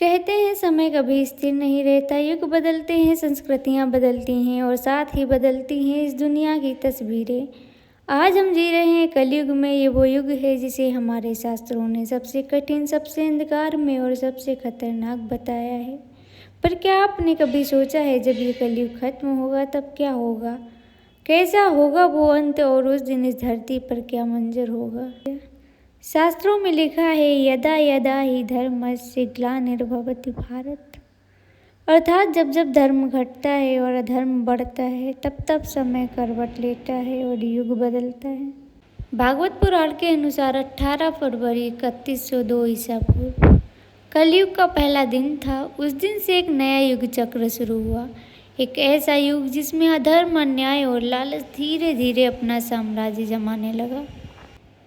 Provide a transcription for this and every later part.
कहते हैं समय कभी स्थिर नहीं रहता, युग बदलते हैं, संस्कृतियाँ बदलती हैं और साथ ही बदलती हैं इस दुनिया की तस्वीरें। आज हम जी रहे हैं कलयुग में। ये वो युग है जिसे हमारे शास्त्रों ने सबसे कठिन, सबसे अंधकार में और सबसे खतरनाक बताया है। पर क्या आपने कभी सोचा है जब ये कलयुग खत्म होगा तब क्या होगा? कैसा होगा वो अंत, और उस दिन इस धरती पर क्या मंजर होगा? शास्त्रों में लिखा है, यदा यदा ही धर्मस्य ग्लानिर्भवति भारत। अर्थात जब जब धर्म घटता है और अधर्म बढ़ता है तब तब समय करवट लेता है और युग बदलता है। भागवत पुराण के अनुसार 18 फरवरी 3102 ईसा पूर्व कलयुग का पहला दिन था। उस दिन से एक नया युग चक्र शुरू हुआ, एक ऐसा युग जिसमें अधर्म, अन्याय और लालच धीरे धीरे अपना साम्राज्य जमाने लगा।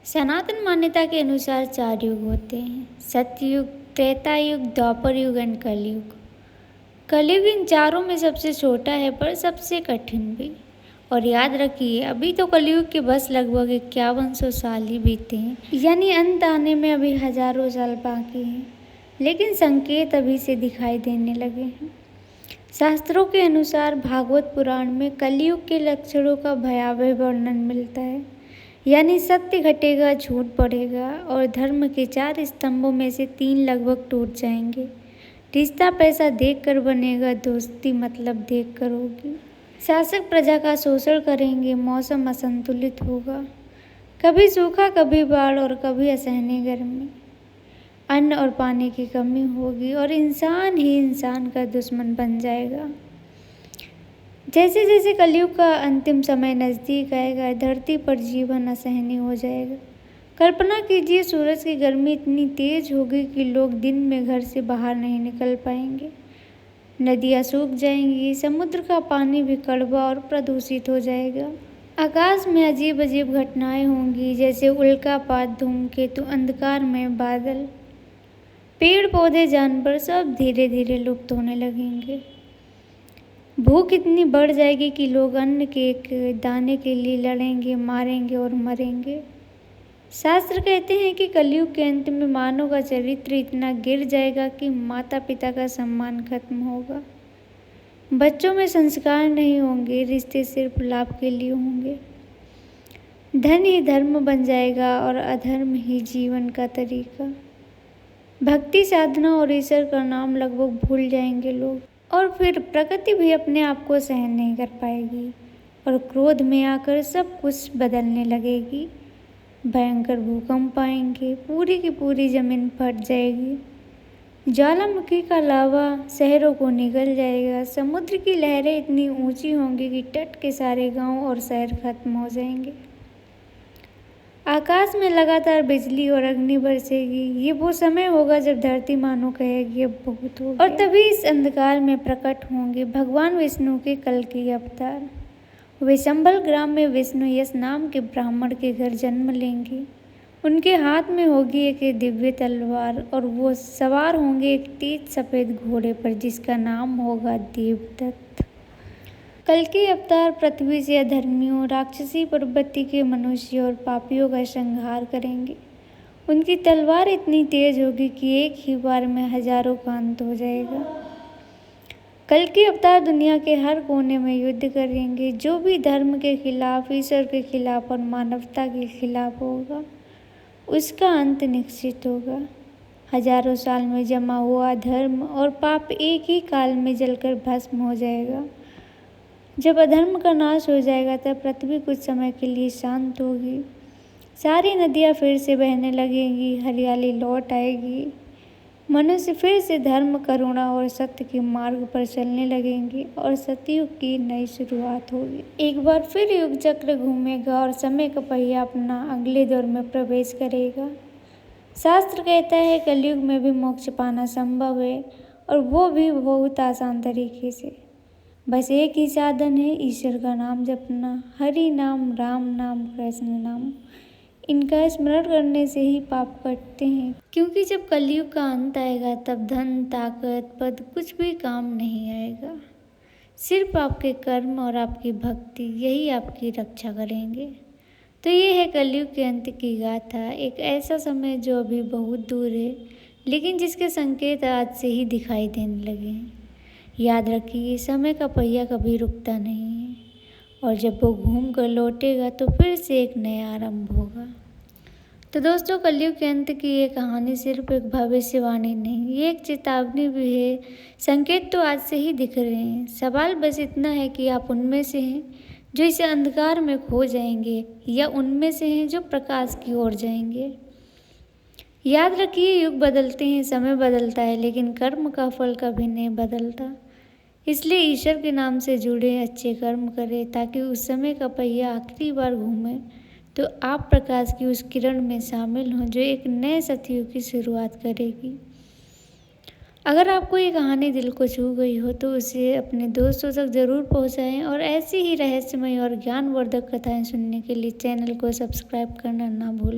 सनातन मान्यता के अनुसार 4 युग होते हैं, सतयुग, त्रेता युग, द्वापर युग और कलयुग। कलयुग इन चारों में सबसे छोटा है पर सबसे कठिन भी। और याद रखिए, अभी तो कलयुग के बस लगभग 5100 साल ही बीते हैं, यानी अंत आने में अभी हजारों साल बाकी हैं। लेकिन संकेत अभी से दिखाई देने लगे हैं। शास्त्रों के अनुसार भागवत पुराण में कलयुग के लक्षणों का भयावह वर्णन मिलता है, यानी सत्य घटेगा, झूठ बढ़ेगा और धर्म के 4 स्तंभों में से 3 लगभग टूट जाएंगे। रिश्ता पैसा देखकर बनेगा, दोस्ती मतलब देखकर होगी। शासक प्रजा का शोषण करेंगे, मौसम असंतुलित होगा, कभी सूखा, कभी बाढ़ और कभी असहनीय गर्मी। अन्न और पानी की कमी होगी और इंसान ही इंसान का दुश्मन बन जाएगा। जैसे जैसे कलयुग का अंतिम समय नज़दीक आएगा, धरती पर जीवन असहनीय हो जाएगा। कल्पना कीजिए, सूरज की गर्मी इतनी तेज होगी कि लोग दिन में घर से बाहर नहीं निकल पाएंगे। नदियाँ सूख जाएंगी, समुद्र का पानी भी कड़वा और प्रदूषित हो जाएगा। आकाश में अजीब अजीब घटनाएं होंगी, जैसे उल्कापात, धूमकेतु, अंधकार में बादल। पेड़ पौधे, जानवर सब धीरे धीरे लुप्त होने लगेंगे। भूख इतनी बढ़ जाएगी कि लोग अन्न के एक दाने के लिए लड़ेंगे, मारेंगे और मरेंगे। शास्त्र कहते हैं कि कलयुग के अंत में मानव का चरित्र इतना गिर जाएगा कि माता पिता का सम्मान खत्म होगा। बच्चों में संस्कार नहीं होंगे, रिश्ते सिर्फ लाभ के लिए होंगे। धन ही धर्म बन जाएगा और अधर्म ही जीवन का तरीका। भक्ति, साधना और ईश्वर का नाम लगभग भूल जाएंगे लोग। और फिर प्रकृति भी अपने आप को सहन नहीं कर पाएगी और क्रोध में आकर सब कुछ बदलने लगेगी। भयंकर भूकंप आएंगे, पूरी की पूरी जमीन फट जाएगी। ज्वालामुखी का लावा शहरों को निगल जाएगा। समुद्र की लहरें इतनी ऊंची होंगी कि तट के सारे गांव और शहर खत्म हो जाएंगे। आकाश में लगातार बिजली और अग्नि बरसेगी। ये वो समय होगा जब धरती मानो कहेगी अब बहुत हो गया। और तभी इस अंधकार में प्रकट होंगे भगवान विष्णु के कल्कि अवतार। वे संबल ग्राम में विष्णु यश नाम के ब्राह्मण के घर जन्म लेंगे। उनके हाथ में होगी एक दिव्य तलवार और वो सवार होंगे एक तेज सफ़ेद घोड़े पर, जिसका नाम होगा देवदत्त। कल्कि अवतार पृथ्वी से अधर्मियों, राक्षसी प्रवृत्ति के मनुष्य और पापियों का संहार करेंगे। उनकी तलवार इतनी तेज होगी कि एक ही बार में हजारों का अंत हो जाएगा। कल्कि अवतार दुनिया के हर कोने में युद्ध करेंगे। जो भी धर्म के खिलाफ, ईश्वर के खिलाफ और मानवता के खिलाफ होगा, उसका अंत निश्चित होगा। हजारों साल में जमा हुआ धर्म और पाप एक ही काल में जलकर भस्म हो जाएगा। जब अधर्म का नाश हो जाएगा तब पृथ्वी कुछ समय के लिए शांत होगी। सारी नदियाँ फिर से बहने लगेंगी, हरियाली लौट आएगी। मनुष्य फिर से धर्म, करुणा और सत्य के मार्ग पर चलने लगेंगे और सतयुग की नई शुरुआत होगी। एक बार फिर युग चक्र घूमेगा और समय का पहिया अपना अगले दौर में प्रवेश करेगा। शास्त्र कहता है कलयुग में भी मोक्ष पाना संभव है, और वो भी बहुत आसान तरीके से। बस एक ही साधन है, ईश्वर का नाम जपना। हरि नाम, राम नाम, कृष्ण नाम, इनका स्मरण करने से ही पाप कटते हैं। क्योंकि जब कलयुग का अंत आएगा तब धन, ताकत, पद कुछ भी काम नहीं आएगा। सिर्फ आपके कर्म और आपकी भक्ति, यही आपकी रक्षा करेंगे। तो ये है कलयुग के अंत की गाथा, एक ऐसा समय जो अभी बहुत दूर है, लेकिन जिसके संकेत आज से ही दिखाई देने लगे हैं। याद रखिए, समय का पहिया कभी रुकता नहीं है और जब वो घूम कर लौटेगा तो फिर से एक नया आरंभ होगा। तो दोस्तों, कलयुग के अंत की ये कहानी सिर्फ एक भविष्यवाणी नहीं, ये एक चेतावनी भी है। संकेत तो आज से ही दिख रहे हैं। सवाल बस इतना है कि आप उनमें से हैं जो इस अंधकार में खो जाएंगे या उनमें से हैं जो प्रकाश की ओर जाएंगे। याद रखिए, युग बदलते हैं, समय बदलता है, लेकिन कर्म का फल कभी नहीं बदलता। इसलिए ईश्वर के नाम से जुड़े, अच्छे कर्म करें ताकि उस समय का पहिया आखिरी बार घूमे तो आप प्रकाश की उस किरण में शामिल हों जो एक नए सतयुग की शुरुआत करेगी। अगर आपको ये कहानी दिल को छू गई हो तो उसे अपने दोस्तों तक ज़रूर पहुंचाएं और ऐसी ही रहस्यमय और ज्ञानवर्धक कथाएं सुनने के लिए चैनल को सब्सक्राइब करना ना भूलें।